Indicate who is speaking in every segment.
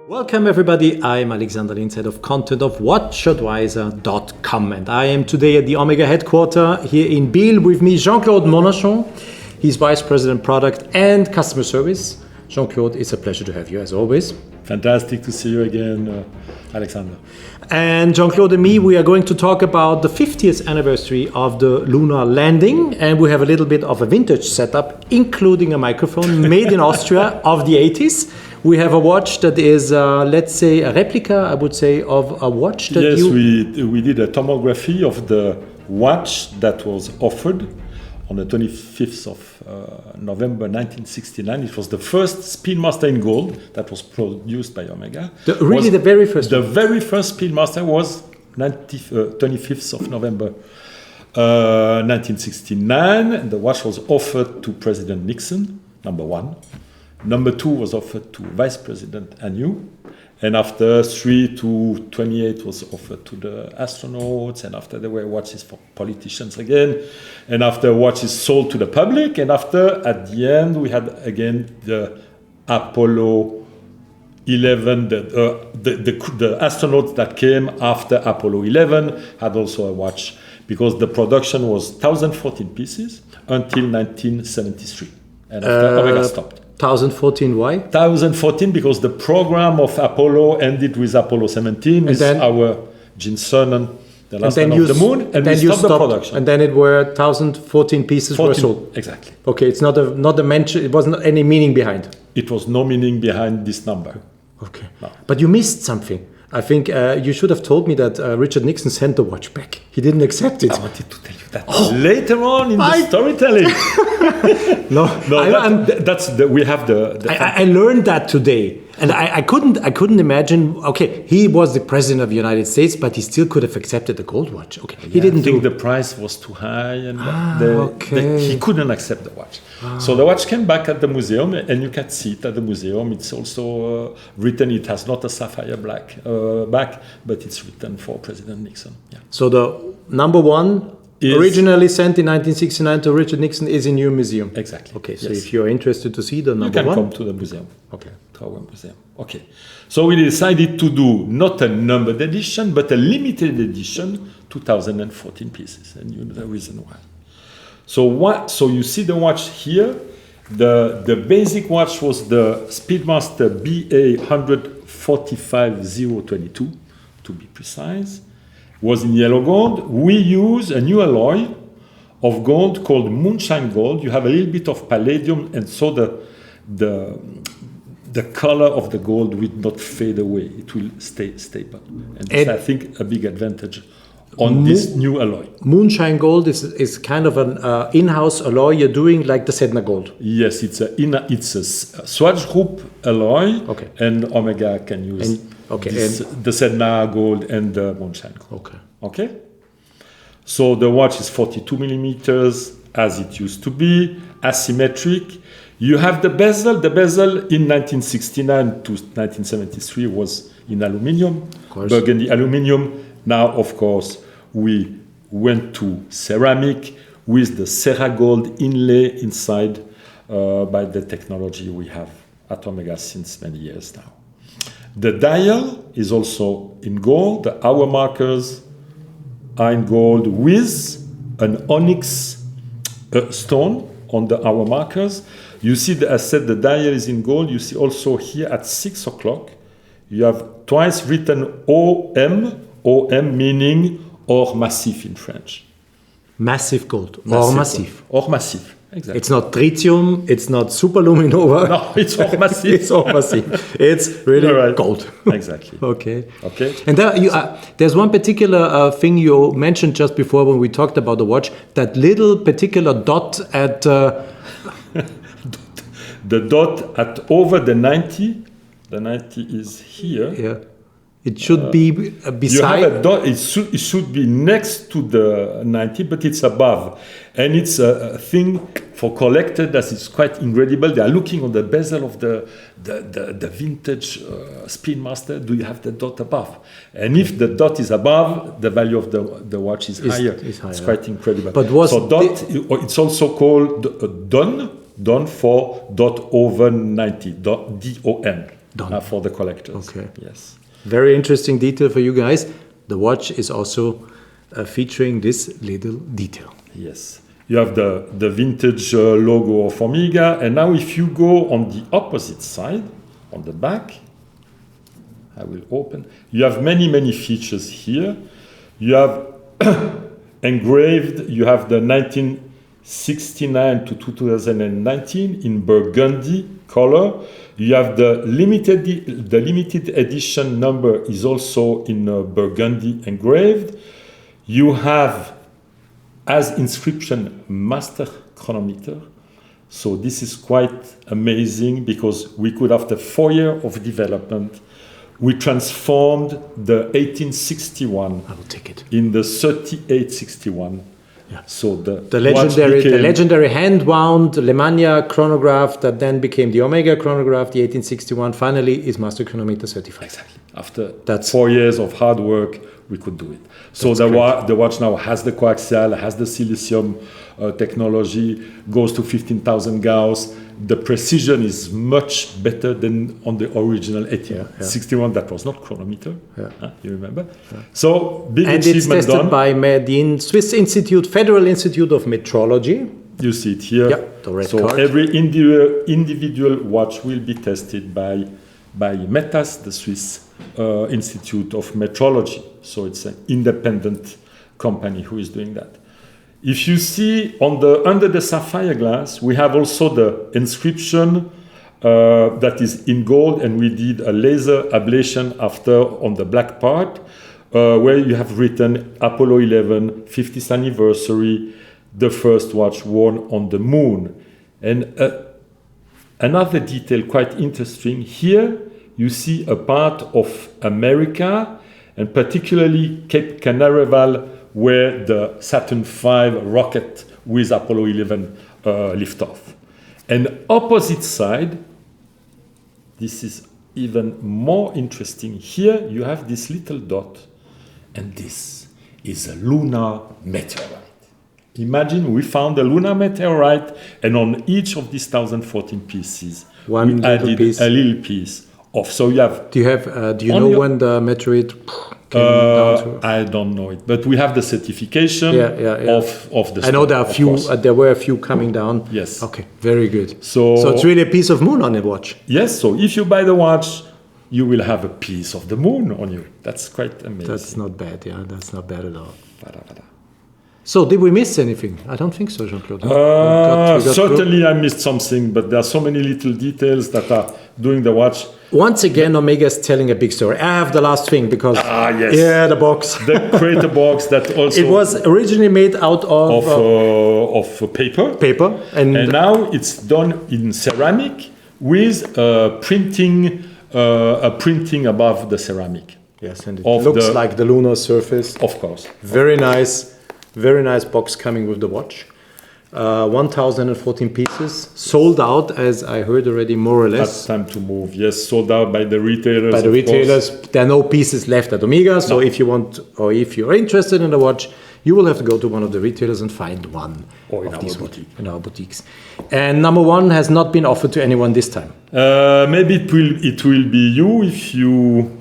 Speaker 1: Welcome everybody, I'm Alexander Linz, head of content of WatchAdvisor.com, and I am today at the Omega headquarters here in Biel. With me Jean-Claude Monachon, he's Vice President Product and Customer Service. Jean-Claude, it's a pleasure to have you as always.
Speaker 2: Fantastic to see you again, Alexander.
Speaker 1: And Jean-Claude and me, we are going to talk about the 50th anniversary of the lunar landing, and we have a little bit of a vintage setup, including a microphone made in Austria of the 80s. We have a watch that is, let's say, a replica, I would say, of a watch that
Speaker 2: we did a tomography of the watch that was offered on the 25th of November 1969. It was the first Speedmaster in gold that was produced by Omega.
Speaker 1: The very first?
Speaker 2: The very first Speedmaster was 25th of November 1969. And the watch was offered to President Nixon, number one. Number two was offered to Vice President Agnew, and after 3 to 28 was offered to the astronauts, and after there were watches for politicians again, and after watches sold to the public, and after, at the end, we had again the Apollo 11, the astronauts that came after Apollo 11 had also a watch, because the production was 1,014 pieces until 1973, and after Omega stopped.
Speaker 1: 2014, why?
Speaker 2: 2014 because the program of Apollo ended with Apollo 17 with our Gene Cernan, the last man of the moon, and then we stopped the production.
Speaker 1: And then it were 1,014 pieces were sold.
Speaker 2: Exactly.
Speaker 1: Okay, it's not a mention. It wasn't any meaning behind.
Speaker 2: It was no meaning behind this number.
Speaker 1: Okay, no. But you missed something. I think you should have told me that Richard Nixon sent the watch back. He didn't accept it.
Speaker 2: I wanted to tell you that later on in the storytelling. We have the
Speaker 1: I learned that today, and I couldn't imagine. Okay, he was the president of the United States, but he still could have accepted the gold watch. Okay,
Speaker 2: he didn't think the price was too high, and he couldn't accept the watch. So the watch came back at the museum, and you can see it at the museum. It's also written. It has not a sapphire black back, but it's written for President Nixon. Yeah.
Speaker 1: So the number one, originally sent in 1969 to Richard Nixon, is in your museum.
Speaker 2: Exactly.
Speaker 1: Okay, so if you're interested to see the number one,
Speaker 2: you can come to the museum.
Speaker 1: Okay.
Speaker 2: To our museum. Okay. So we decided to do not a numbered edition, but a limited edition, 2014 pieces, and you know the reason why. So you see the watch here. The basic watch was the Speedmaster BA 145022, to be precise. Was in yellow gold. We use a new alloy of gold called Moonshine Gold. You have a little bit of palladium, and so the color of the gold will not fade away. It will stay stable. And that's, I think, a big advantage on this new alloy.
Speaker 1: Moonshine Gold is kind of an in-house alloy you're doing, like the Sedna Gold.
Speaker 2: Yes, it's a Swatch Group alloy, and Omega can use the Sedna Gold and the Moonshine Gold. Okay. So the watch is 42 millimeters, as it used to be, asymmetric. You have the bezel. The bezel in 1969 to 1973 was in aluminium, burgundy aluminium. Now, of course, we went to ceramic with the Ceragold inlay inside by the technology we have at Omega since many years now. The dial is also in gold. The hour markers are in gold with an onyx stone on the hour markers. You see, as said, the dial is in gold. You see also here at 6 o'clock, you have twice written OM meaning or massif in French.
Speaker 1: Massive gold. Or massif.
Speaker 2: Or massif, exactly.
Speaker 1: It's not tritium, it's not superluminova.
Speaker 2: No, it's or massif.
Speaker 1: It's or massif. It's really gold.
Speaker 2: Exactly.
Speaker 1: Okay. And there's one particular thing you mentioned just before when we talked about the watch, that little particular dot at...
Speaker 2: The dot at over the 90. The 90 is here.
Speaker 1: Yeah. It should be beside.
Speaker 2: You have a dot. It should be next to the 90, but it's above. And it's a thing for collectors that is quite incredible. They are looking on the bezel of the vintage Speedmaster. Do you have the dot above? And if the dot is above, the value of the watch is higher. It's quite incredible.
Speaker 1: But
Speaker 2: it's also called DON for dot over 90, DOM.
Speaker 1: Done.
Speaker 2: For the collectors.
Speaker 1: Okay.
Speaker 2: Yes.
Speaker 1: Very interesting detail for you guys. The watch is also featuring this little detail.
Speaker 2: Yes. You have the vintage logo of Omega. And now if you go on the opposite side, on the back, I will open. You have many, many features here. You have engraved, you have the 1969 to 2019 in burgundy color. You have the limited edition number is also in burgundy engraved. You have as inscription master chronometer. So this is quite amazing because we could, after 4 years of development, we transformed the 1861
Speaker 1: I will take it.
Speaker 2: in the 3861.
Speaker 1: Yeah.
Speaker 2: So
Speaker 1: the legendary hand-wound Lemania chronograph that then became the Omega chronograph, the 1861, finally is master chronometer certified.
Speaker 2: Exactly. After 4 years of hard work, we could do it. So the watch now has the coaxial, has the silicium technology, goes to 15,000 Gauss. The precision is much better than on the original 1861 that was not chronometer. You remember? So big
Speaker 1: and
Speaker 2: achievement
Speaker 1: it's tested by the Swiss Institute, Federal Institute of Metrology.
Speaker 2: You see it here.
Speaker 1: Yeah, the red card.
Speaker 2: Every individual watch will be tested by METAS, the Swiss Institute of Metrology. So it's an independent company who is doing that. If you see under the sapphire glass, we have also the inscription that is in gold, and we did a laser ablation after on the black part, where you have written Apollo 11, 50th anniversary, the first watch worn on the moon. And another detail quite interesting, here you see a part of America, and particularly Cape Canaveral, where the Saturn V rocket with Apollo 11 liftoff. And opposite side, this is even more interesting. Here you have this little dot, and this is a lunar meteorite. Imagine we found a lunar meteorite, and on each of these 1014 pieces, we added a little piece of. So you have.
Speaker 1: Do you know when the meteorite came down to?
Speaker 2: I don't know it, but we have the certification of the.
Speaker 1: I know there are there were a few coming down.
Speaker 2: Yes.
Speaker 1: Okay. Very good.
Speaker 2: So
Speaker 1: it's really a piece of moon on the watch.
Speaker 2: Yes. So if you buy the watch, you will have a piece of the moon on you. That's quite amazing.
Speaker 1: That's not bad. Yeah, that's not bad at all. So did we miss anything? I don't think so, Jean-Claude.
Speaker 2: Certainly I missed something, but there are so many little details that are doing the watch.
Speaker 1: Once again, Omega is telling a big story. I have the last thing because the box.
Speaker 2: The crater box that also.
Speaker 1: It was originally made out of
Speaker 2: paper.
Speaker 1: Paper, and
Speaker 2: now it's done in ceramic with printing above the ceramic.
Speaker 1: Yes, and it looks like the lunar surface.
Speaker 2: Of course.
Speaker 1: Very nice box coming with the watch. 1,014 pieces, sold out, as I heard already, more or less.
Speaker 2: That's time to move. Yes, sold out by the retailers.
Speaker 1: By the retailers, there are no pieces left at Omega. So if you want, or if you're interested in the watch, you will have to go to one of the retailers and find one of these in our boutiques. And number one has not been offered to anyone this time.
Speaker 2: Maybe it will be you if you.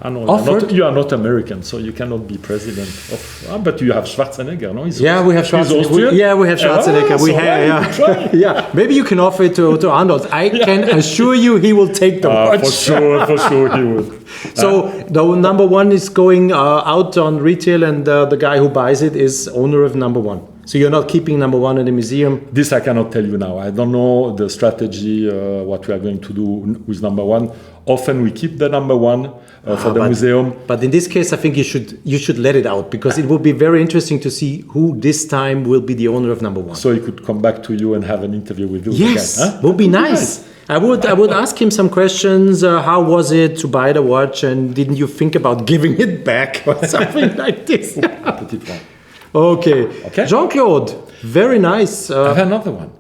Speaker 2: You are not American, so you cannot be president of. But you have Schwarzenegger, no?
Speaker 1: We have Schwarzenegger. We have Schwarzenegger. Maybe you can offer it to Arnold. I can assure you, he will take the watch.
Speaker 2: For sure, he will.
Speaker 1: So the number one is going out on retail, and the guy who buys it is owner of number one. So you're not keeping number one in the museum?
Speaker 2: This I cannot tell you now. I don't know the strategy, what we are going to do with number one. Often we keep the number one for the museum.
Speaker 1: But in this case, I think you should let it out, because it will be very interesting to see who this time will be the owner of number one.
Speaker 2: So he could come back to you and have an interview with you.
Speaker 1: Yes,
Speaker 2: again,
Speaker 1: would be nice. I would ask him some questions. How was it to buy the watch, and didn't you think about giving it back or something like this? Okay. Jean-Claude, very nice.
Speaker 2: I have another one.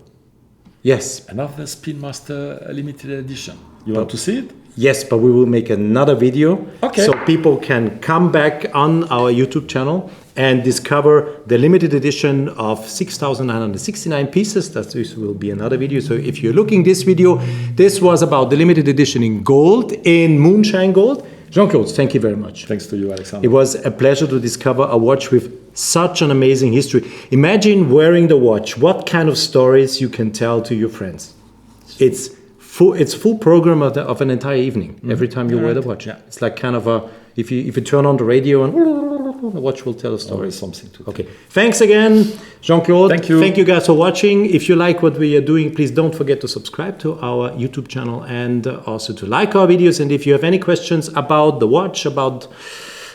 Speaker 1: Yes.
Speaker 2: Another Speedmaster limited edition. You want to see it?
Speaker 1: Yes, but we will make another video. So people can come back on our YouTube channel and discover the limited edition of 6,969 pieces. This will be another video. So if you're looking this video, this was about the limited edition in gold, in Moonshine Gold. Jean-Claude, thank you very much.
Speaker 2: Thanks to you, Alexander.
Speaker 1: It was a pleasure to discover a watch with such an amazing history. Imagine wearing the watch. What kind of stories you can tell to your friends. It's full program of an entire evening every time you wear the watch. Yeah. It's like kind of a, if you turn on the radio and the watch will tell a story.
Speaker 2: Always something to tell.
Speaker 1: Okay. Thanks again, Jean-Claude.
Speaker 2: Thank you.
Speaker 1: Thank you guys for watching. If you like what we are doing, please don't forget to subscribe to our YouTube channel and also to like our videos. And if you have any questions about the watch, about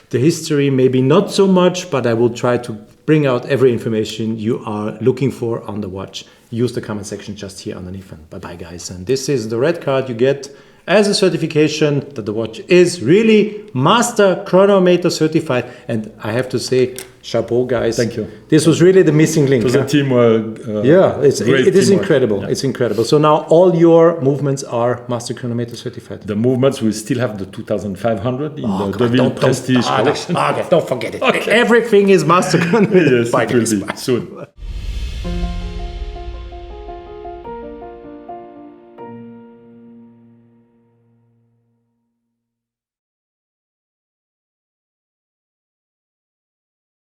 Speaker 1: the history, maybe not so much, but I will try to bring out every information you are looking for on the watch. Use the comment section just here underneath. And bye-bye, guys. And this is the red card you get as a certification that the watch is really master chronometer certified. And I have to say, chapeau, guys.
Speaker 2: Thank you.
Speaker 1: This was really the missing link.
Speaker 2: It was a teamwork.
Speaker 1: Yeah, it is incredible.
Speaker 2: Yeah.
Speaker 1: It's incredible. So now all your movements are master chronometer certified.
Speaker 2: The movements, we still have the 2500 in the Deville Prestige collection.
Speaker 1: Okay, don't forget it.
Speaker 2: Okay.
Speaker 1: Everything is master chronometer.
Speaker 2: Yes, it will be soon.